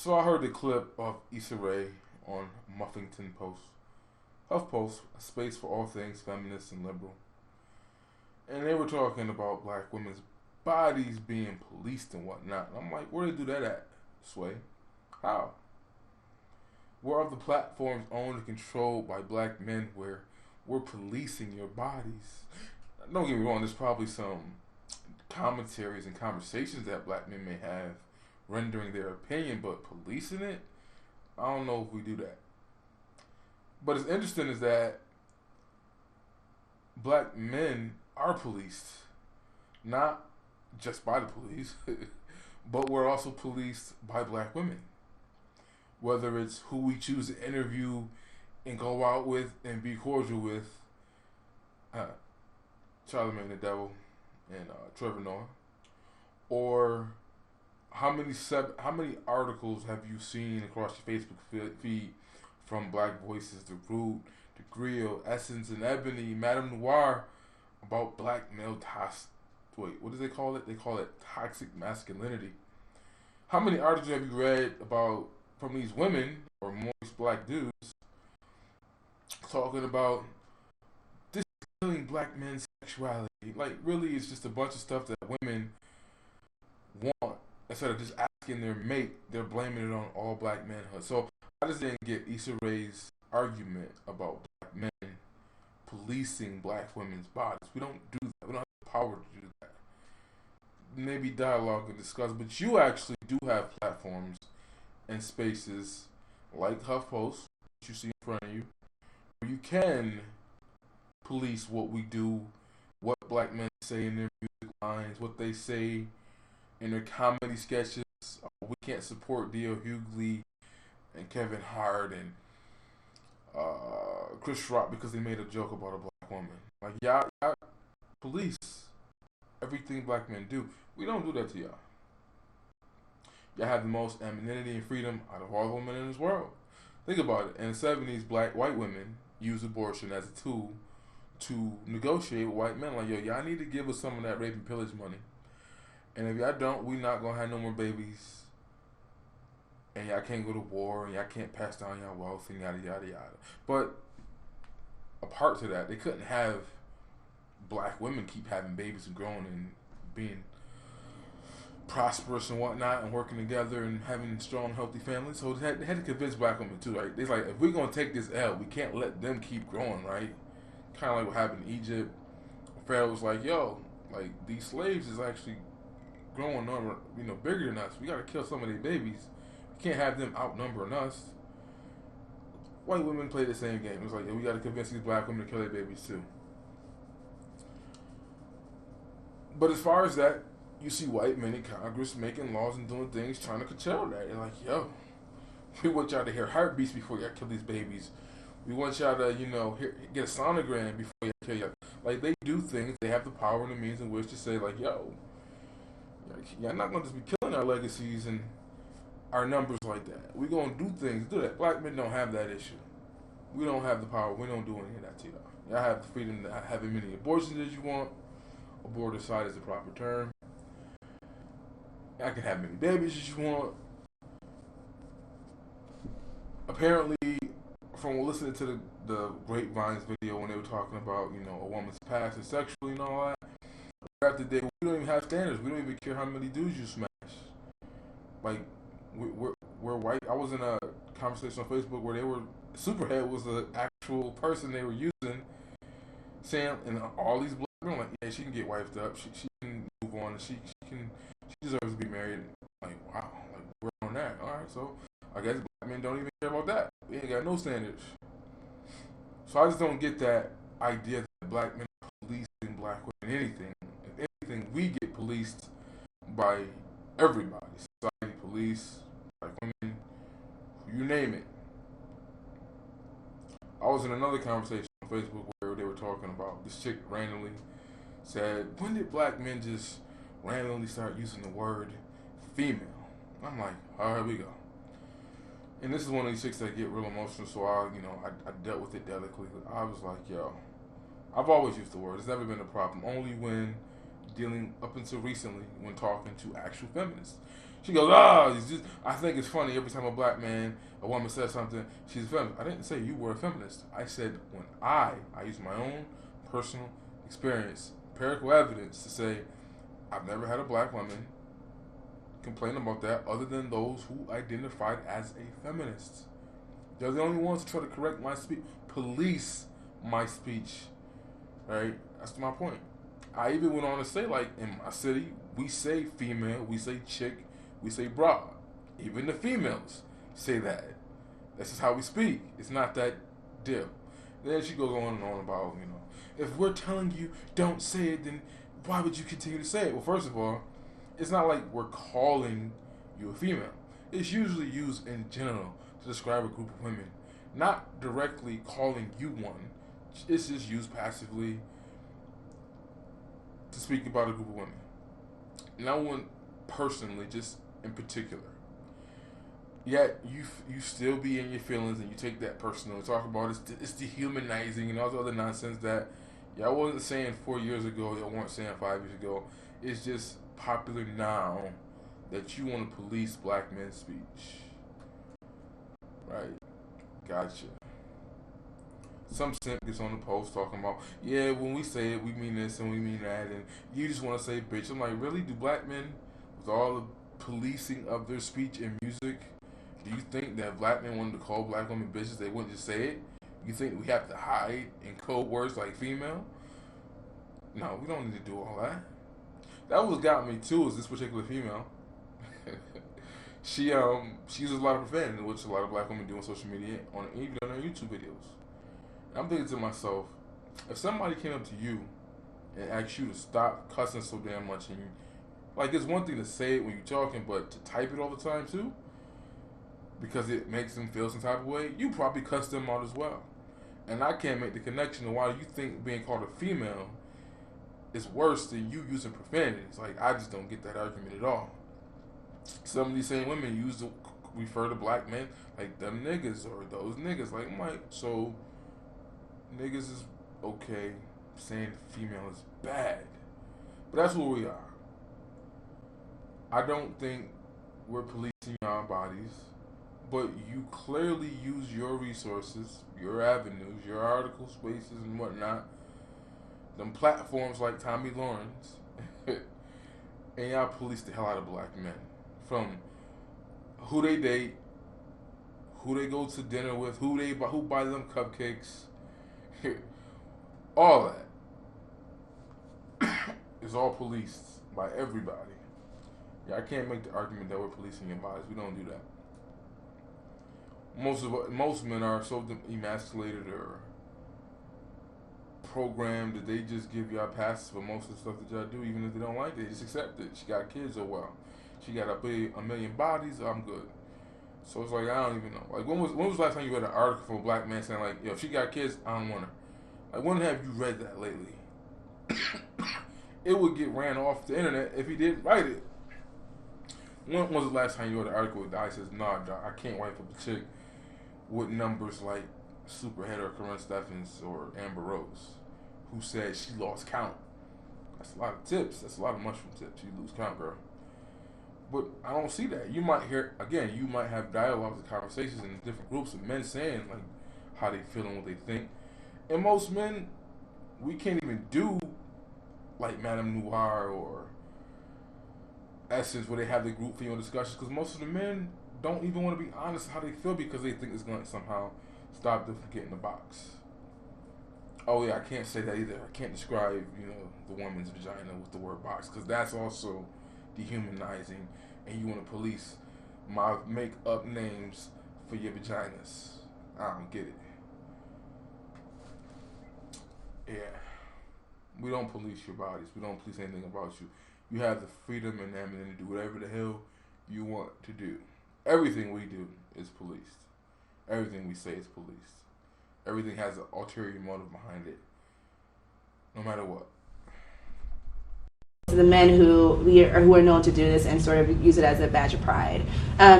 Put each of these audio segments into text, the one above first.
So I heard the clip of Issa Rae on Muffington Post, HuffPost, a space for all things feminist and liberal, and they were talking about black women's bodies being policed and whatnot. And I'm like, where do they do that at, Sway? How? Where are the platforms owned and controlled by black men where we're policing your bodies? Don't get me wrong, there's probably some commentaries and conversations that black men may have rendering their opinion, but policing it, I don't know if we do that. But it's interesting is that black men are policed, not just by the police, but we're also policed by black women. Whether it's who we choose to interview and go out with and be cordial with, uh, Charlamagne the Devil and Trevor Noah, or how many articles have you seen across your Facebook feed from Black Voices, The Root, The Grill, Essence, and Ebony, Madame Noir about black male what do they call it? They call it toxic masculinity. How many articles have you read about from these women or moist black dudes talking about distilling black men's sexuality? Like, really, it's just a bunch of stuff that women want. Instead of just asking their mate, they're blaming it on all black manhood. So I just didn't get Issa Rae's argument about black men policing black women's bodies. We don't do that. We don't have the power to do that. Maybe dialogue and discuss, but you actually do have platforms and spaces like HuffPost, which you see in front of you, where you can police what we do, what black men say in their music lines, what they say in their comedy sketches. We can't support D.L. Hughley and Kevin Hart and Chris Rock because they made a joke about a black woman. Like, y'all police everything black men do. We don't do that to y'all. Y'all have the most anonymity and freedom out of all the women in this world. Think about it. In the 70s, white women used abortion as a tool to negotiate with white men. Like, yo, y'all need to give us some of that rape and pillage money. And if y'all don't, we not gonna have no more babies. And y'all can't go to war, and y'all can't pass down y'all wealth, and yada yada yada. But apart to that, they couldn't have black women keep having babies and growing and being prosperous and whatnot, and working together and having strong, healthy families. So they had to convince black women too, right? They're like, if we're gonna take this L, we can't let them keep growing, right? Kind of like what happened in Egypt. Pharaoh was like, yo, like, these slaves is actually growing number, bigger than us. We gotta kill some of their babies. We can't have them outnumbering us. White women play the same game. It's like, yeah, we gotta convince these black women to kill their babies too. But as far as that, you see white men in Congress making laws and doing things trying to control that. They're like, yo, we want y'all to hear heartbeats before y'all kill these babies. We want y'all to, get a sonogram before y'all kill y'all. Like, they do things. They have the power and the means in which to say, like, yo, y'all not going to just be killing our legacies and our numbers like that. We're going to do things. Do that. Black men don't have that issue. We don't have the power. We don't do any of that to y'all. Y'all have the freedom to have as many abortions as you want. Aborticide is the proper term. I can have many babies as you want. Apparently, from listening to the Grapevines video when they were talking about, a woman's past and sexually and all that, after the day, we don't even have standards. We don't even care how many dudes you smash. Like, we're white. I was in a conversation on Facebook where Superhead was the actual person they were using, saying, and all these black men, like, yeah, she can get wifed up. She can move on. She deserves to be married. Like, wow, like, we're on that. All right, so I guess black men don't even care about that. We ain't got no standards. So I just don't get that idea that black men are policing black women. Anything, if anything, we get policed by everybody. Society, police, black women, you name it. I was in another conversation on Facebook where they were talking about this chick randomly said, when did black men just randomly start using the word female? I'm like, all right, we go. And this is one of these chicks that get real emotional, so I dealt with it delicately. I was like, yo, I've always used the word. It's never been a problem. Only when dealing up until recently when talking to actual feminists. She goes, it's just, I think it's funny every time a woman says something, she's a feminist. I didn't say you were a feminist. I said when I use my own personal experience, empirical evidence to say I've never had a black woman complain about that other than those who identified as a feminist. They're the only ones to try to correct my speech, police my speech, right? That's my point. I even went on to say, like, in my city, we say female, we say chick, we say broad. Even the females say that. That's just how we speak. It's not that deal. Then she goes on and on about, if we're telling you don't say it, then why would you continue to say it? Well, first of all, it's not like we're calling you a female. It's usually used in general to describe a group of women, not directly calling you one. It's just used passively to speak about a group of women. No one personally, just in particular. Yet you still be in your feelings and you take that personal and talk about it's dehumanizing and all the other nonsense that y'all wasn't saying 4 years ago, y'all weren't saying 5 years ago. It's just popular now that you want to police black men's speech. Right? Gotcha. Some simp gets on the post talking about, yeah, when we say it, we mean this and we mean that, and you just want to say bitch. I'm like, really? Do black men, with all the policing of their speech and music, do you think that if black men wanted to call black women bitches, they wouldn't just say it? You think we have to hide in code words like female? No, we don't need to do all that. That was got me too, is this particular female. She uses a lot of profanity, which a lot of black women do on social media, even on their YouTube videos. And I'm thinking to myself, if somebody came up to you and asked you to stop cussing so damn much, and it's one thing to say it when you're talking, but to type it all the time too, because it makes them feel some type of way, you probably cuss them out as well. And I can't make the connection to why you think being called a female is worse than you using profanity. It's like, I just don't get that argument at all. Some of these same women refer to black men like them niggas or those niggas. Like, I'm like, so niggas is okay, saying female is bad. But that's where we are. I don't think we're policing our bodies, but you clearly use your resources, your avenues, your article spaces and whatnot, them platforms like Tommy Lawrence, and y'all police the hell out of black men. From who they date, who they go to dinner with, who buys them cupcakes, all that is all policed by everybody. Yeah, I can't make the argument that we're policing your bodies. We don't do that. Most men are so emasculated or programmed that they just give y'all passes for most of the stuff that y'all do, even if they don't like it. They just accept it. She got kids, oh well. She got a million bodies, I'm good. So it's like, I don't even know. Like, when was the last time you read an article from a black man saying, like, yo, if she got kids, I don't want her? Like, when have you read that lately? It would get ran off the internet if he didn't write it. When was the last time you read an article where the guy says, nah, dog, I can't wife up a chick with numbers like Superhead or Corinne Steffens or Amber Rose, who said she lost count? That's a lot of tips. That's a lot of mushroom tips. You lose count, girl. But I don't see that. You might have dialogues and conversations in different groups of men saying, like, how they feel and what they think. And most men, we can't even do like Madame Noir or Essence where they have the group female discussions, because most of the men don't even want to be honest how they feel because they think it's going to somehow stop them from getting the box. Oh yeah, I can't say that either. I can't describe, the woman's vagina with the word box, because that's also dehumanizing, and you want to police my make-up names for your vaginas. I don't get it. Yeah. We don't police your bodies. We don't police anything about you. You have the freedom and ammunition to do whatever the hell you want to do. Everything we do is policed. Everything we say is policed. Everything has an ulterior motive behind it. No matter what. the men who are known to do this and sort of use it as a badge of pride.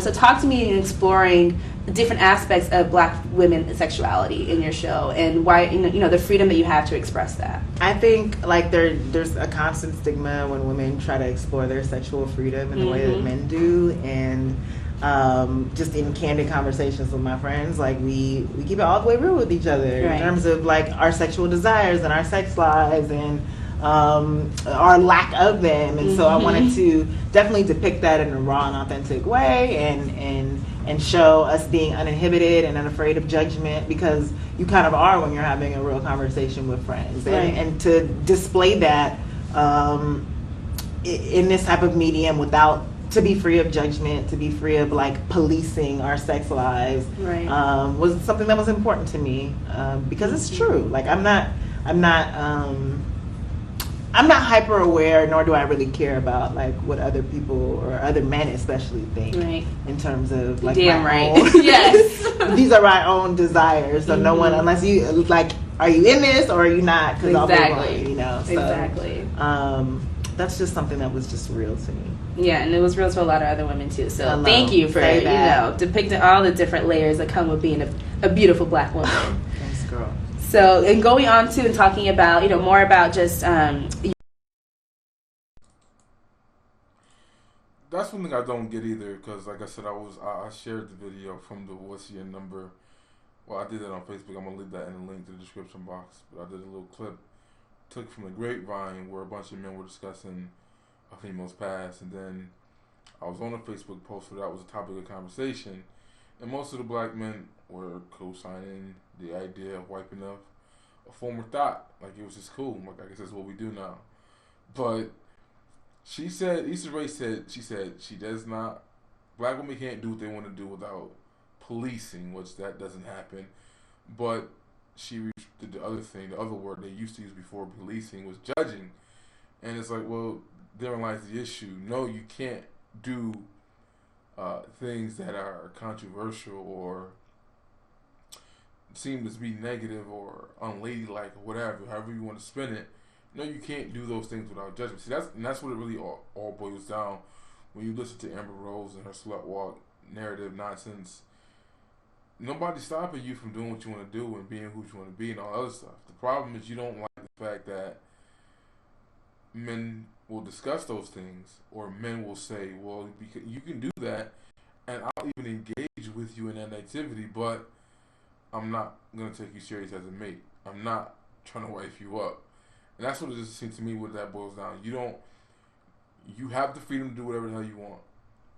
So talk to me in exploring different aspects of Black women sexuality in your show and why the freedom that you have to express that. I think like there's a constant stigma when women try to explore their sexual freedom in the way that men do, and just in candid conversations with my friends, like we keep it all the way real with each other in terms of like our sexual desires and our sex lives and our lack of them. And so I wanted to definitely depict that in a raw and authentic way, and show us being uninhibited and unafraid of judgment, because you kind of are when you're having a real conversation with friends. And to display that in this type of medium to be free of judgment, to be free of like policing our sex lives, was something that was important to me, because it's true. Like I'm not hyper aware, nor do I really care about like what other people or other men especially think in terms of like my own. Yes, these are my own desires. So no one, unless you like, are you in this or are you not? Because I'll be wrong, So, exactly. That's just something that was just real to me. Yeah, and it was real to a lot of other women too. So thank you for depicting all the different layers that come with being a beautiful Black woman. Thanks, girl. So, and going on to and talking about, more about just... That's one thing I don't get either, because like I said, I shared the video from the What's Your Number. Well, I did that on Facebook. I'm going to leave that in the link to the description box. But I did a little clip, took from the Grapevine, where a bunch of men were discussing a female's past. And then I was on a Facebook post where that was a topic of conversation. And most of the Black men were co-signing the idea of wiping up a former thought. Like, it was just cool. Like, I guess that's what we do now. But she said, Issa Rae said, she does not, Black women can't do what they want to do without policing, which that doesn't happen. But she did the other thing, the other word they used to use before policing was judging. And it's like, well, therein lies the issue. No, you can't do things that are controversial or seem to be negative or unladylike or whatever, however you want to spin it. No, you can't do those things without judgment. See, that's what it really all boils down when you listen to Amber Rose and her slut walk narrative nonsense. Nobody's stopping you from doing what you want to do and being who you want to be and all other stuff. The problem is you don't like the fact that men will discuss those things, or men will say, well, you can do that and I'll even engage with you in that activity, but I'm not going to take you serious as a mate. I'm not trying to wife you up. And that's what it just seems to me what that boils down. You have the freedom to do whatever the hell you want,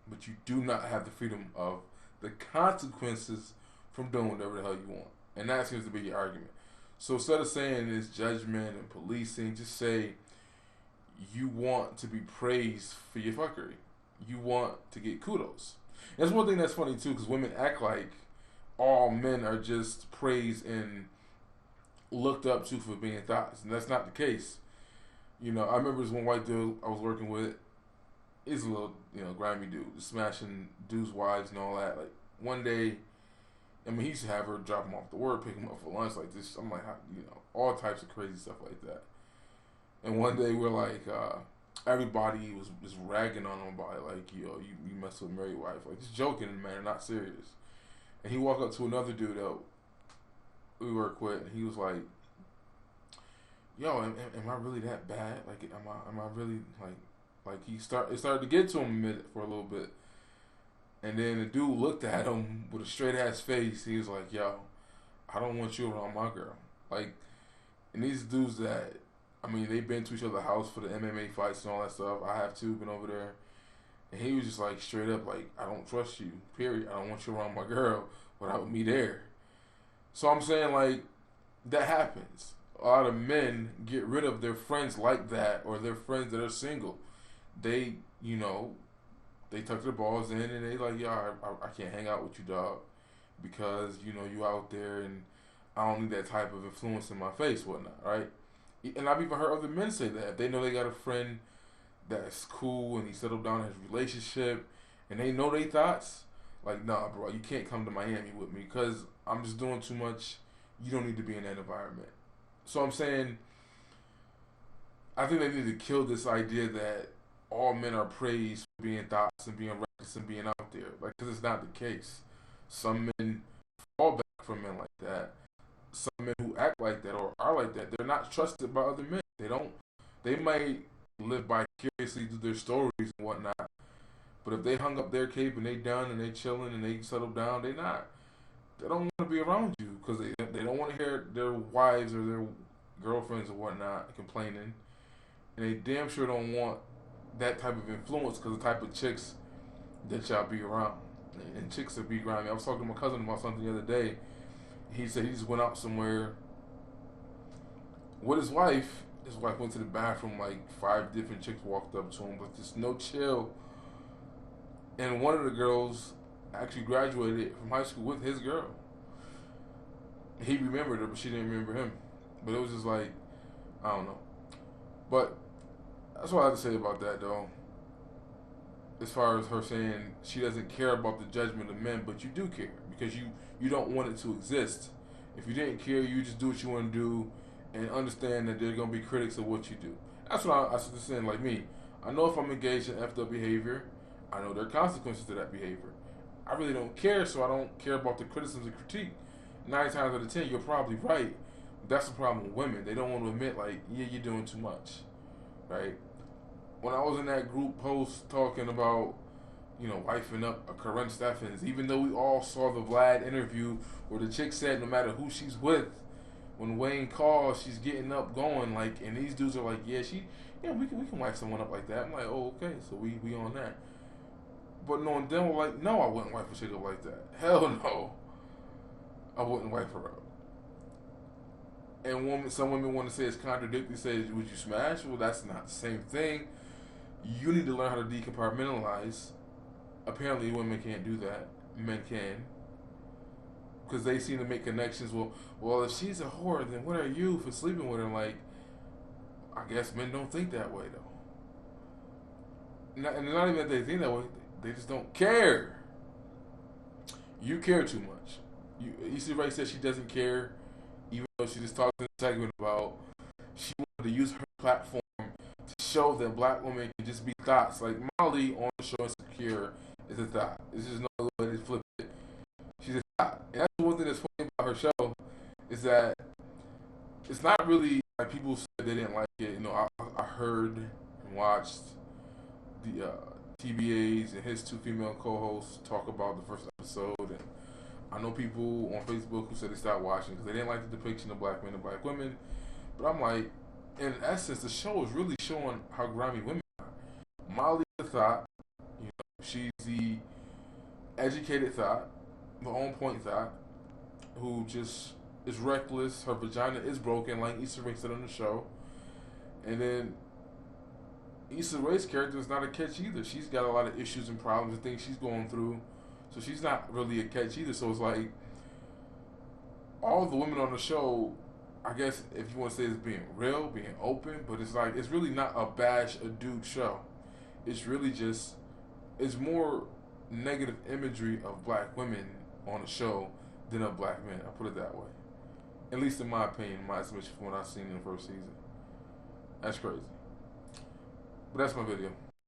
but you do not have the freedom of the consequences from doing whatever the hell you want. And that seems to be your argument. So instead of saying it's judgment and policing, just say you want to be praised for your fuckery. You want to get kudos. And that's one thing that's funny too, because women act like all men are just praised and looked up to for being thoughts, and that's not the case. I remember this one white dude I was working with. He's a little, grimy dude, smashing dudes' wives and all that. Like, one day, he used to have her drop him off to work, pick him up for lunch, like this. I'm like, all types of crazy stuff like that. And one day we're like, everybody was just ragging on him about it, like, you mess with a married wife, like just joking in a manner, not serious. And he walked up to another dude that we work with, and he was like, yo, am I really that bad? Like, am I really, like it started to get to him for a little bit. And then the dude looked at him with a straight ass face. He was like, yo, I don't want you around my girl. Like, and these dudes that, they've been to each other's house for the MMA fights and all that stuff. I have too, been over there. And he was just like, straight up, like, I don't trust you, period. I don't want you around my girl without me there. So I'm saying, like, that happens. A lot of men get rid of their friends like that, or their friends that are single. They, they tuck their balls in and they like, yeah, I can't hang out with you, dog, because, you out there and I don't need that type of influence in my face, whatnot, right? And I've even heard other men say that. If they know they got a friend that's cool and he settled down in his relationship and they know their thoughts, like, nah, bro, you can't come to Miami with me because I'm just doing too much. You don't need to be in that environment. So I'm saying I think they need to kill this idea that all men are praised for being thoughts and being reckless and being out there. Like, because it's not the case. Some men fall back from men like that. Some men who act like that or are like that, they're not trusted by other men. They don't. They might live vicariously through their stories and whatnot. But if they hung up their cape and they done and they chilling and they settle down, they not. They don't want to be around you because they don't want to hear their wives or their girlfriends or whatnot complaining, and they damn sure don't want that type of influence because the type of chicks that y'all be around. And chicks that be around me. I was talking to my cousin about something the other day. He said he just went out somewhere with his wife. His wife went to the bathroom, like 5 different chicks walked up to him, but just no chill. And one of the girls actually graduated from high school with his girl. He remembered her, but she didn't remember him. But it was just like, I don't know. But that's what I have to say about that, though. As far as her saying she doesn't care about the judgment of men, but you do care because you don't want it to exist. If you didn't care, you just do what you want to do and understand that there's going to be critics of what you do. That's what I was just saying, like me. I know if I'm engaged in effed up behavior, I know there are consequences to that behavior. I really don't care, so I don't care about the criticisms and critique. 9 times out of 10, you're probably right. That's the problem with women. They don't want to admit, like, yeah, you're doing too much, right? When I was in that group post talking about, wifing up a Karen Steffens, even though we all saw the Vlad interview where the chick said no matter who she's with, when Wayne calls, she's getting up going, like, and these dudes are like, yeah, we can wife someone up like that. I'm like, oh, okay, so we on that. But knowing them were like, no, I wouldn't wife a chick up like that. Hell no. I wouldn't wife her up. And some women want to say it's contradictory, say, would you smash? Well, that's not the same thing. You need to learn how to decompartmentalize. Apparently, women can't do that. Men can. Because they seem to make connections. Well, if she's a whore, then what are you for sleeping with her? Like, I guess men don't think that way, though. And not even that they think that way. They just don't care. You care too much. Issa Rae said she doesn't care, even though she just talked in a segment about she wanted to use her platform to show that black women can just be thoughts. Like Molly on the show Insecure is a thought. There's just no other way to flip it. She's a thought. And that's one thing that's funny about her show is that it's not really like people said they didn't like it. I heard and watched the TBAs and his 2 female co-hosts talk about the first episode, and I know people on Facebook who said they stopped watching because they didn't like the depiction of black men and black women. But I'm like, in essence, the show is really showing how grimy women are. Molly the thought, she's the educated thought, the on point thought, who just is reckless. Her vagina is broken, like Issa Rae said on the show. And then Issa Rae's character is not a catch either. She's got a lot of issues and problems and things she's going through. So she's not really a catch either. So it's like all the women on the show, I guess if you want to say it's being real, being open, but it's like it's really not a bash a dude show. It's really just it's more negative imagery of black women on the show than of black men. I'll put it that way. At least in my opinion, my submission from what I've seen in the first season. That's crazy. But that's my video.